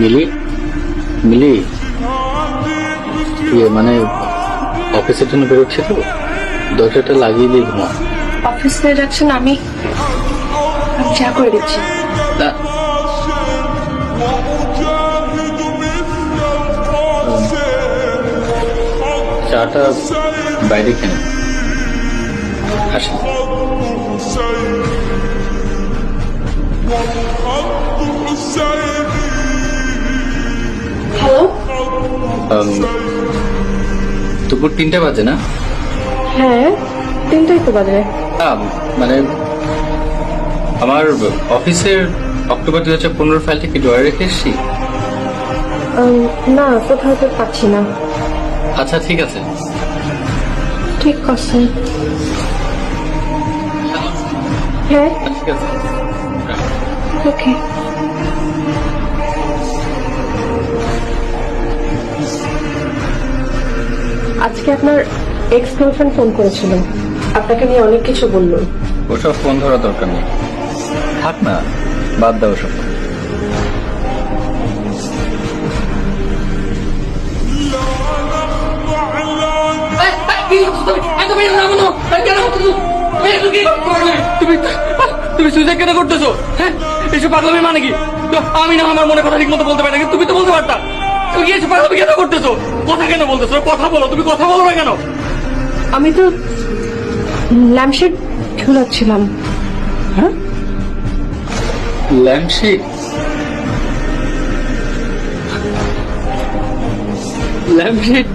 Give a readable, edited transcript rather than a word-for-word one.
মিলি মিলি ইয়ে মানে অফিসের জন্য বেরোচ্ছে তো, দরজাটা লাগিয়ে দিয়ে ঘুমা। অফিসে যাচ্ছেন? আমি চা করে দিচ্ছি। না, চাটা বাইরে কেন আসেন। হ্যালো। দুপুর 3টা বাজে না? হ্যাঁ, 3টাই তো বাজে। মানে আমার অফিসের অক্টোবর 2015 ফাইলটা কি ড্রয়ারে রেখে এসছি? না, কোথাও তো পাচ্ছি না। আচ্ছা ঠিক আছে। ঠিক আছে। হ্যাঁ, ঠিক আছে। ওকে। আজকে আপনার এক্স গার্লফ্রেন্ড ফোন করেছিল, আপনাকে নিয়ে অনেক কিছু বলল। ওসব ফোন ধরা দরকার নেই, থাক না, বাদ দাও ওসব। তুমি সুইসাইড কেন করতেছো? হ্যাঁ, এসব পাগলামি মানে কি? আমি না আমার মনে কথা ঠিক মতো বলতে পারি না, তুমি তো বলতে পারতা। তুমি কি এসব পাগলামি কেন করতেছো? কথা কেন বলতেছো? কথা বলো, তুমি কথা বলো না কেন? আমি তো ল্যাম্পশেড ঝুলাচ্ছিলাম। হ্যাঁ, ল্যাম্পশেড? ল্যাম্পশেড